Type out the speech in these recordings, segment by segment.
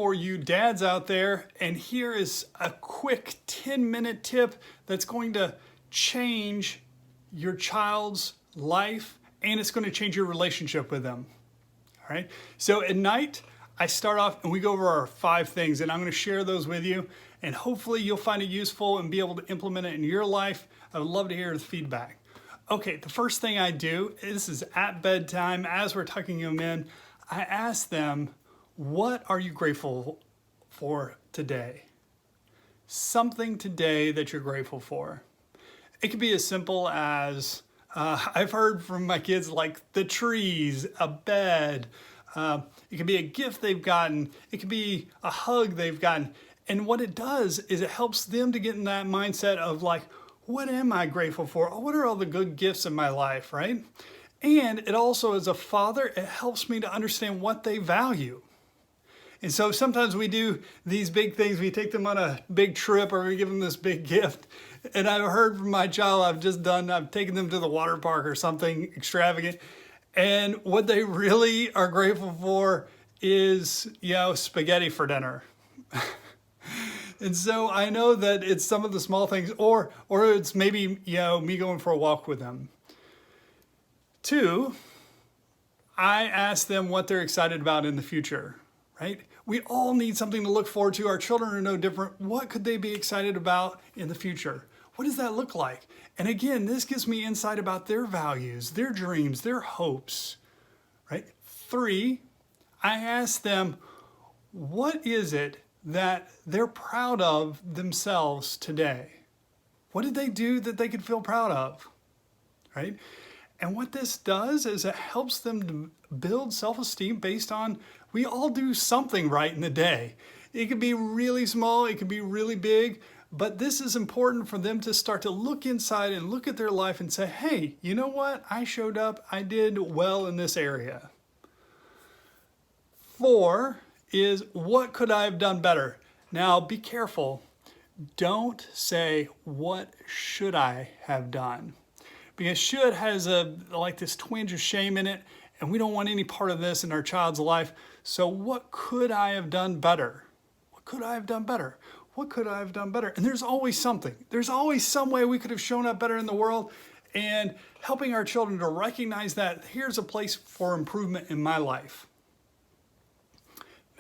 for you dads out there, and here is a quick 10-minute tip that's going to change your child's life, and it's going to change your relationship with them. All right. So at night, I start off and we go over our 5 things, and I'm going to share those with you, and hopefully you'll find it useful and be able to implement it in your life. I would love to hear the feedback. Okay, the first thing I do, this is at bedtime, as we're tucking them in, I ask them, what are you grateful for today? Something today that you're grateful for. It could be as simple as, I've heard from my kids, like the trees, a bed. It could be a gift they've gotten. It could be a hug they've gotten. And what it does is it helps them to get in that mindset of like, what am I grateful for? What are all the good gifts in my life, right? And it also, as a father, it helps me to understand what they value. And so sometimes we do these big things. We take them on a big trip or we give them this big gift. And I've heard from my child, I've taken them to the water park or something extravagant. And what they really are grateful for is, spaghetti for dinner. And so I know that it's some of the small things, or it's maybe, me going for a walk with them. 2, I ask them what they're excited about in the future, right? We all need something to look forward to. Our children are no different. What could they be excited about in the future? What does that look like? And again, this gives me insight about their values, their dreams, their hopes, right? 3, I ask them, what is it that they're proud of themselves today? What did they do that they could feel proud of, right? And what this does is it helps them to build self-esteem based on, we all do something right in the day. It could be really small, it could be really big, but this is important for them to start to look inside and look at their life and say, hey, you know what? I showed up, I did well in this area. 4 is, what could I have done better? Now be careful. Don't say, what should I have done? Because should has this twinge of shame in it, and we don't want any part of this in our child's life. So what could I have done better? What could I have done better? What could I have done better? And there's always something. There's always some way we could have shown up better in the world, and helping our children to recognize that here's a place for improvement in my life.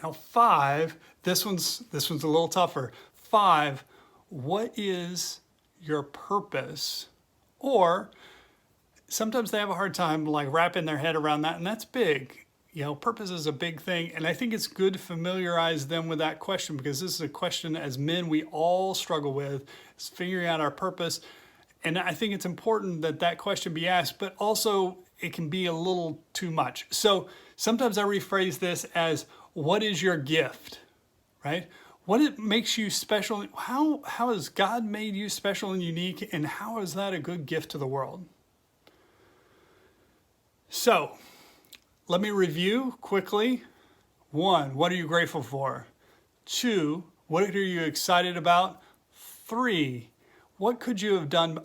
Now 5, this one's a little tougher. 5, what is your purpose? Or sometimes they have a hard time like wrapping their head around that, and that's big. Purpose is a big thing, and I think it's good to familiarize them with that question, because this is a question as men we all struggle with, is figuring out our purpose. And I think it's important that that question be asked, but also it can be a little too much. So sometimes I rephrase this as, what is your gift, right? What it makes you special? How has God made you special and unique, and how is that a good gift to the world? So let me review quickly. 1, what are you grateful for? 2, what are you excited about? 3, what could you have done?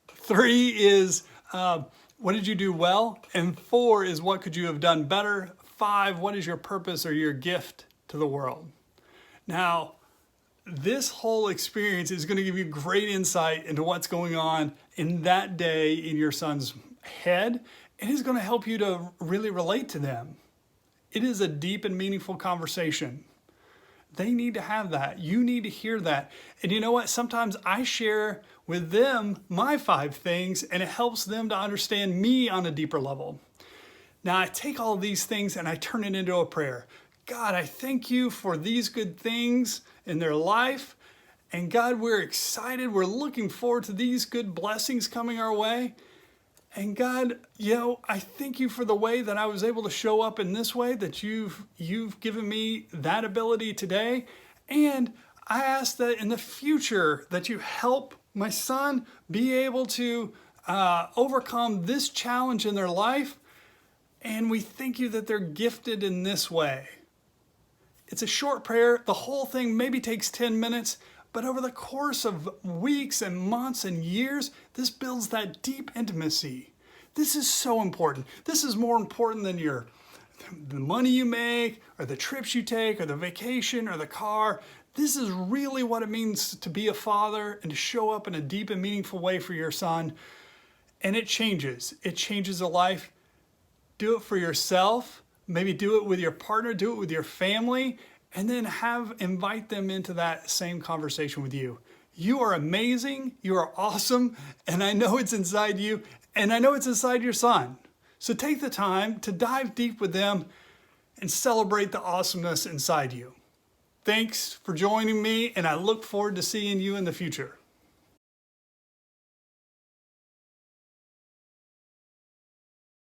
3 is, what did you do well? And 4 is, what could you have done better? 5, what is your purpose or your gift to the world? Now, this whole experience is going to give you great insight into what's going on in that day in your son's head, and it's going to help you to really relate to them. It is a deep and meaningful conversation. They need to have that. You need to hear that. And you know what? Sometimes I share with them my 5 things, and it helps them to understand me on a deeper level. Now I take all of these things and I turn it into a prayer. God, I thank you for these good things in their life. And God, we're excited. We're looking forward to these good blessings coming our way. And God, I thank you for the way that I was able to show up in this way, that you've given me that ability today. And I ask that in the future that you help my son be able to overcome this challenge in their life. And we thank you that they're gifted in this way. It's a short prayer. The whole thing maybe takes 10 minutes, but over the course of weeks and months and years, this builds that deep intimacy. This is so important. This is more important than your the money you make, or the trips you take, or the vacation, or the car. This is really what it means to be a father and to show up in a deep and meaningful way for your son. And it changes. It changes a life. Do it for yourself. Maybe do it with your partner. Do it with your family. And then invite them into that same conversation with you. You are amazing. You are awesome. And I know it's inside you. And I know it's inside your son. So take the time to dive deep with them and celebrate the awesomeness inside you. Thanks for joining me, and I look forward to seeing you in the future.